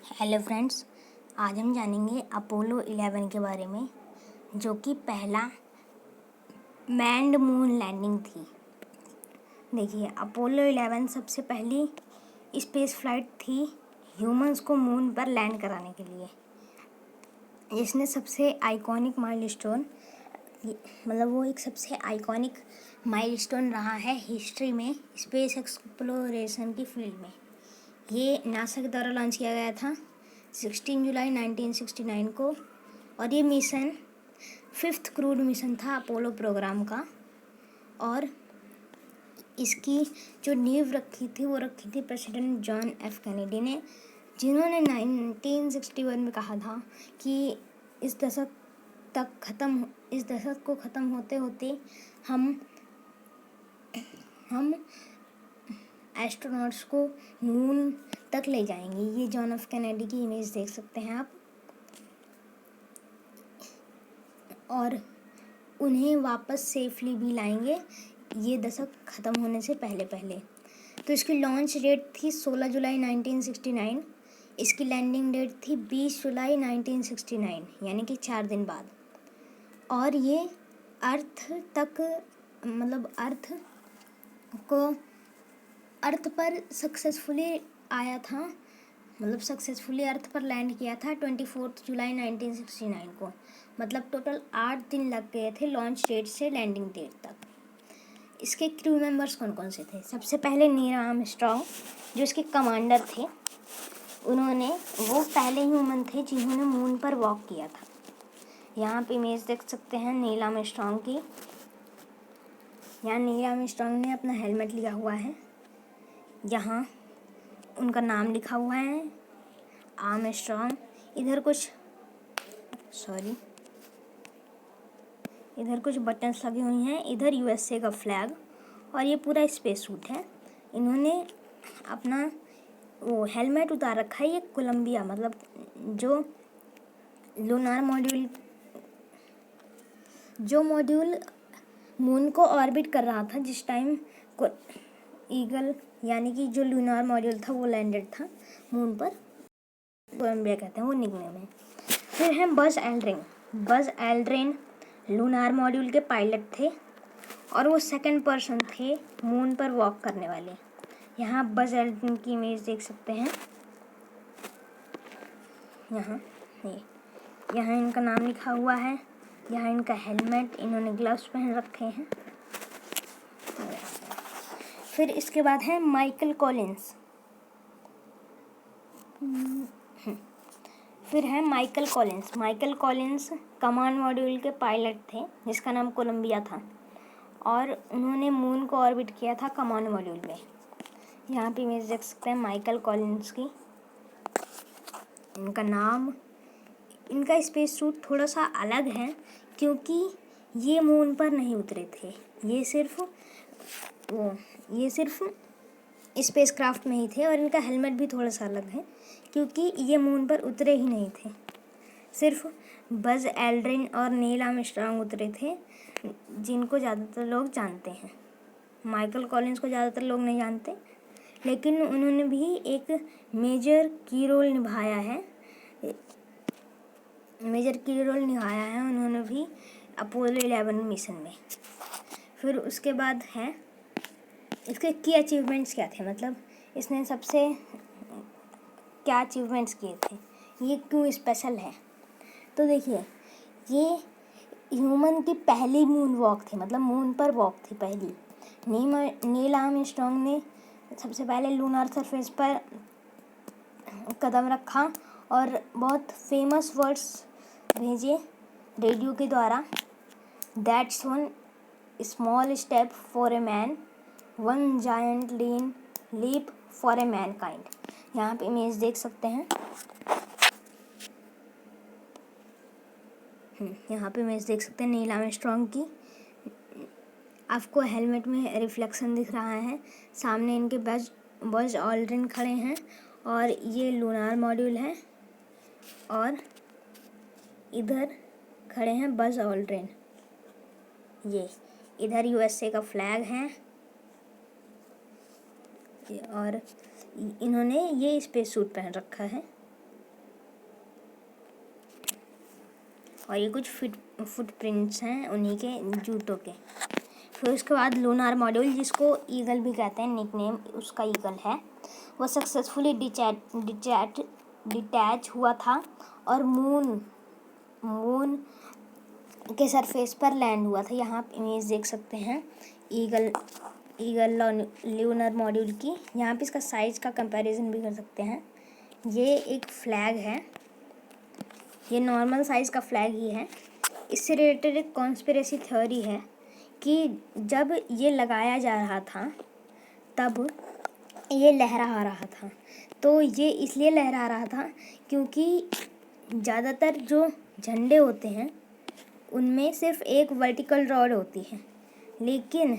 Hello friends, आज हम जानेंगे अपोलो 11 के बारे में, जो कि पहला मैन्ड मून लैंडिंग थी। देखिए, अपोलो 11 सबसे पहली स्पेस फ्लाइट थी ह्यूमंस को मून पर लैंड कराने के लिए। इसने सबसे आइकॉनिक माइलस्टोन, मतलब वो एक सबसे आइकॉनिक माइलस्टोन रहा है हिस्ट्री में स्पेस एक्सप्लोरेशन की फील्ड में। ये नासा के द्वारा लॉन्च किया गया था 16 जुलाई 1969 को, और ये मिशन 5th क्रूड मिशन था अपोलो प्रोग्राम का। और इसकी जो नींव रखी थी वो रखी थी प्रेसिडेंट जॉन एफ कैनेडी ने, जिन्होंने 1961 में कहा था कि इस दशक को ख़त्म होते होते हम एस्ट्रोनॉट्स को मून तक ले जाएंगे। ये जॉन एफ कैनेडी की इमेज देख सकते हैं आप, और उन्हें वापस सेफली भी लाएंगे ये दशक ख़त्म होने से पहले पहले। तो इसकी लॉन्च डेट थी 16 जुलाई 1969। इसकी लैंडिंग डेट थी 20 जुलाई 1969, यानी कि 4 दिन बाद। और ये अर्थ पर सक्सेसफुली आया था, मतलब सक्सेसफुली अर्थ पर लैंड किया था 24 जुलाई 1969 को। मतलब टोटल 8 दिन लग गए थे लॉन्च डेट से लैंडिंग डेट तक। इसके क्रू मेंबर्स कौन कौन से थे? सबसे पहले नील आर्मस्ट्रॉन्ग, जो इसके कमांडर थे। वो पहले ह्यूमन थे जिन्होंने मून पर वॉक किया था। यहाँ पे इमेज देख सकते हैं नील आर्मस्ट्रॉन्ग की। यहाँ नील आर्मस्ट्रॉन्ग ने अपना हेलमेट लिया हुआ है। यहाँ उनका नाम लिखा हुआ है आर्मस्ट्रॉन्ग। इधर कुछ बटन्स लगे हुए हैं, इधर यूएसए का फ्लैग, और ये पूरा स्पेस सूट है। इन्होंने अपना वो हेलमेट उतार रखा है। ये कोलंबिया, मतलब जो लूनार मॉड्यूल मून को ऑर्बिट कर रहा था जिस टाइम को ईगल, यानी कि जो लूनार मॉड्यूल था वो लैंडेड था मून पर। कोलंबिया कहते हैं वो निकनेम है। फिर है बज एल्ड्रिन लूनार मॉड्यूल के पायलट थे, और वो सेकंड पर्सन थे मून पर वॉक करने वाले। यहाँ बज एल्ड्रिन की इमेज देख सकते हैं। यहाँ इनका नाम लिखा हुआ है। यहाँ इनका हेलमेट, इन्होंने ग्लव्स पहन रखे हैं। फिर इसके बाद है Michael Collins. Michael Collins command module के पायलट थे जिसका नाम कोलंबिया था, और उन्होंने मून को ऑर्बिट किया था कमांड मॉड्यूल में। यहाँ पे इमेज देख सकते हैं माइकल कॉलिंस की। इनका स्पेस सूट थोड़ा सा अलग है, क्योंकि ये मून पर नहीं उतरे थे। ये सिर्फ स्पेस क्राफ्ट में ही थे, और इनका हेलमेट भी थोड़ा सा अलग है, क्योंकि ये मून पर उतरे ही नहीं थे। सिर्फ बज एल्ड्रिन और नील आर्मस्ट्रॉन्ग उतरे थे, जिनको ज़्यादातर लोग जानते हैं। माइकल कॉलिंस को ज़्यादातर लोग नहीं जानते, लेकिन उन्होंने भी एक मेजर की रोल निभाया है उन्होंने भी अपोलो 11 मिशन में। फिर उसके बाद है इसके की अचीवमेंट्स क्या थे, मतलब इसने सबसे क्या अचीवमेंट्स किए थे, ये क्यों स्पेशल है। तो देखिए, ये ह्यूमन की पहली मून वॉक थी, मतलब मून पर वॉक थी पहली। नील आर्मस्ट्रॉन्ग ने सबसे पहले लूनार सरफेस पर कदम रखा और बहुत फेमस वर्ड्स भेजे रेडियो के द्वारा। That's one small step for a man, one giant leap for a mankind. यहाँ पे इमेज देख सकते हैं। नील आर्मस्ट्रॉन्ग की। आपको हेलमेट में रिफ्लेक्शन दिख रहा है। सामने इनके बज ऑल्ड्रिन खड़े हैं, और ये लूनार मॉड्यूल है, और इधर खड़े हैं बज ऑल्ड्रिन। ये इधर यूएसए का फ्लैग है, और इन्होंने ये स्पेस सूट पहन रखा है। और ये कुछ फुटप्रिंट्स हैं उन्हीं के जूतों के। फिर उसके बाद लूनार मॉड्यूल, जिसको ईगल भी कहते हैं, निकनेम उसका ईगल है, वो सक्सेसफुली डिटैच हुआ था और मून के सरफेस पर लैंड हुआ था। यहाँ आप इमेज देख सकते हैं ईगल ल्यूनर मॉड्यूल की। यहाँ पे इसका साइज़ का कंपैरिजन भी कर सकते हैं। ये एक फ्लैग है, ये नॉर्मल साइज़ का फ्लैग ही है। इससे रिलेटेड एक कॉन्स्पिरेसी थ्योरी है कि जब ये लगाया जा रहा था तब ये लहरा रहा था। तो ये इसलिए लहरा रहा था क्योंकि ज़्यादातर जो झंडे होते हैं उनमें सिर्फ एक वर्टिकल रॉड होती है, लेकिन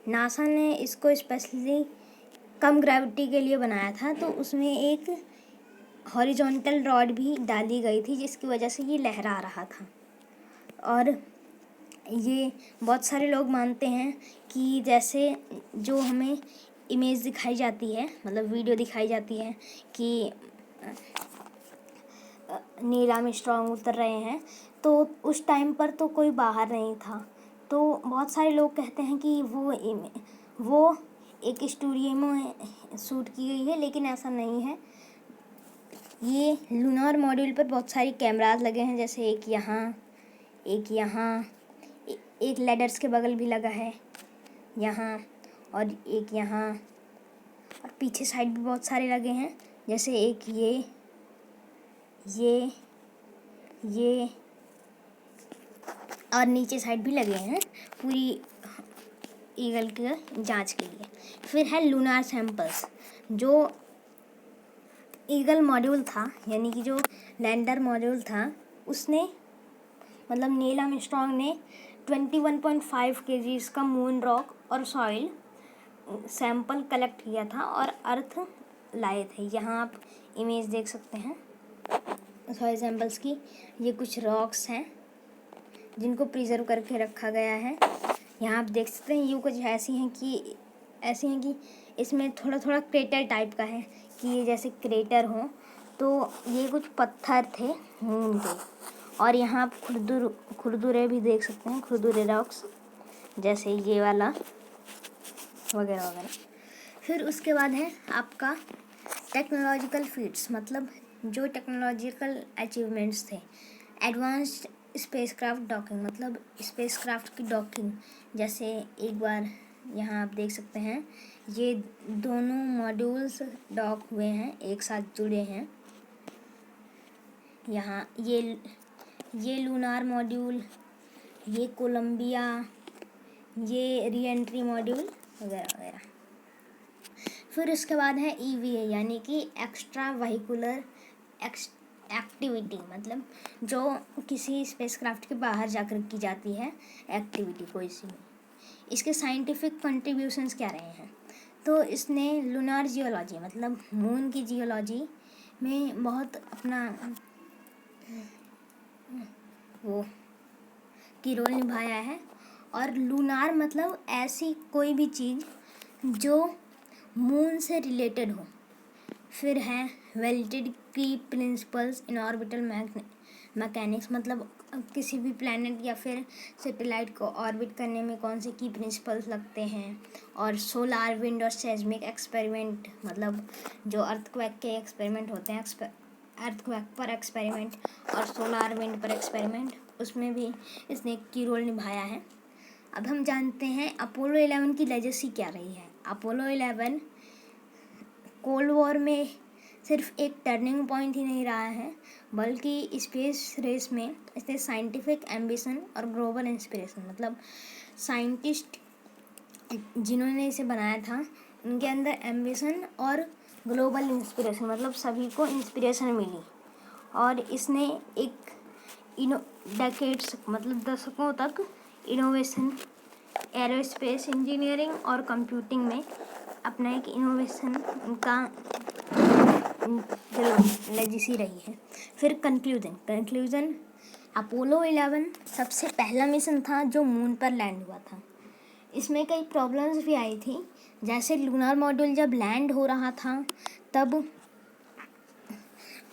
नासा ने इसको स्पेशली कम ग्रेविटी के लिए बनाया था, तो उसमें एक हॉरिजॉन्टल रॉड भी डाली गई थी, जिसकी वजह से ये लहरा रहा था। और ये बहुत सारे लोग मानते हैं कि जैसे जो हमें इमेज दिखाई जाती है, मतलब वीडियो दिखाई जाती है कि नील आर्मस्ट्रॉन्ग उतर रहे हैं, तो उस टाइम पर तो कोई बाहर नहीं था। तो बहुत सारे लोग कहते हैं कि वो एक स्टूडियो में शूट की गई है, लेकिन ऐसा नहीं है। ये लूनार मॉड्यूल पर बहुत सारी कैमरास लगे हैं, जैसे एक यहाँ, एक लैडर्स के बगल भी लगा है यहाँ, और एक यहाँ, और पीछे साइड भी बहुत सारे लगे हैं, जैसे एक ये और नीचे साइड भी लगे हैं पूरी ईगल के जांच के लिए। फिर है लूनार सैंपल्स। जो ईगल मॉड्यूल था, यानी कि जो लैंडर मॉड्यूल था, उसने मतलब नील आर्मस्ट्रॉन्ग ने 21.5 kg का मून रॉक और सॉइल सैंपल कलेक्ट किया था और अर्थ लाए थे। यहाँ आप इमेज देख सकते हैं सॉइल सैंपल्स की। ये कुछ रॉक्स हैं जिनको प्रिजर्व करके रखा गया है। यहाँ आप देख सकते हैं ये कुछ ऐसी हैं कि इसमें थोड़ा थोड़ा क्रेटर टाइप का है, कि ये जैसे क्रेटर हो। तो ये कुछ पत्थर थे मून के। और यहाँ आप खुरदुरे भी देख सकते हैं, खुरदुरे रॉक्स, जैसे ये वाला वगैरह वगैरह। फिर उसके बाद है आपका टेक्नोलॉजिकल फीट्स, मतलब जो टेक्नोलॉजिकल अचीवमेंट्स थे। एडवांस्ड स्पेसक्राफ्ट डॉकिंग, मतलब स्पेसक्राफ्ट की डॉकिंग। जैसे एक बार यहाँ आप देख सकते हैं ये दोनों मॉड्यूल्स डॉक हुए हैं, एक साथ जुड़े हैं। यहाँ ये लूनार मॉड्यूल, ये कोलंबिया, ये री एंट्री मॉड्यूल वगैरह वगैरह। फिर उसके बाद है EVA, यानी कि एक्स्ट्रा व्हीकुलर एक्टिविटी, मतलब जो किसी स्पेसक्राफ्ट के बाहर जाकर की जाती है एक्टिविटी कोई सी भी। इसके साइंटिफिक कंट्रीब्यूशंस क्या रहे हैं? तो इसने लूनार जियोलॉजी, मतलब मून की जियोलॉजी में बहुत अपना वो की रोल निभाया है। और लूनार मतलब ऐसी कोई भी चीज़ जो मून से रिलेटेड हो। फिर है वैलिडेटेड की प्रिंसिपल्स इन ऑर्बिटल मैकेनिक्स, मतलब किसी भी प्लैनेट या फिर सैटेलाइट को ऑर्बिट करने में कौन से की प्रिंसिपल्स लगते हैं। और सोलार विंड और सेस्मिक एक्सपेरिमेंट, मतलब जो अर्थक्वेक के एक्सपेरिमेंट होते हैं, अर्थक्वेक पर एक्सपेरिमेंट और सोलार विंड पर एक्सपेरिमेंट, उसमें भी इसने एक की रोल निभाया है। अब हम जानते हैं अपोलो 11 की लेजेसी क्या रही है। अपोलो 11 कोल्ड वॉर में सिर्फ एक टर्निंग पॉइंट ही नहीं रहा है, बल्कि स्पेस रेस में इसने साइंटिफिक एम्बिशन और ग्लोबल इंस्पिरेशन, मतलब साइंटिस्ट जिन्होंने इसे बनाया था उनके अंदर एम्बिशन और ग्लोबल इंस्पिरेशन, मतलब सभी को इंस्पिरेशन मिली। और इसने एक डेकेड्स, मतलब दशकों तक इनोवेशन, एरोस्पेस इंजीनियरिंग और कंप्यूटिंग में अपना एक इनोवेशन का लेगेसी रही है। फिर कंक्लूजन अपोलो 11 सबसे पहला मिशन था जो मून पर लैंड हुआ था। इसमें कई प्रॉब्लम्स भी आई थी, जैसे लूनार मॉड्यूल जब लैंड हो रहा था तब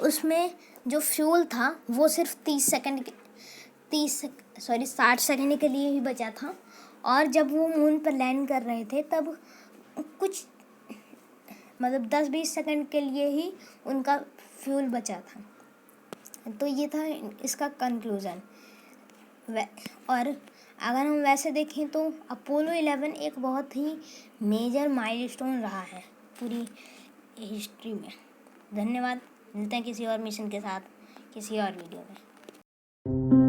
उसमें जो फ्यूल था वो सिर्फ 30 60 सेकंड के लिए ही बचा था। और जब वो मून पर लैंड कर रहे थे तब कुछ 10-20 सेकंड के लिए ही उनका फ्यूल बचा था। तो ये था इसका कंक्लूज़न। और अगर हम वैसे देखें तो अपोलो 11 एक बहुत ही मेजर माइलस्टोन रहा है पूरी हिस्ट्री में। धन्यवाद। मिलते हैं किसी और मिशन के साथ किसी और वीडियो में।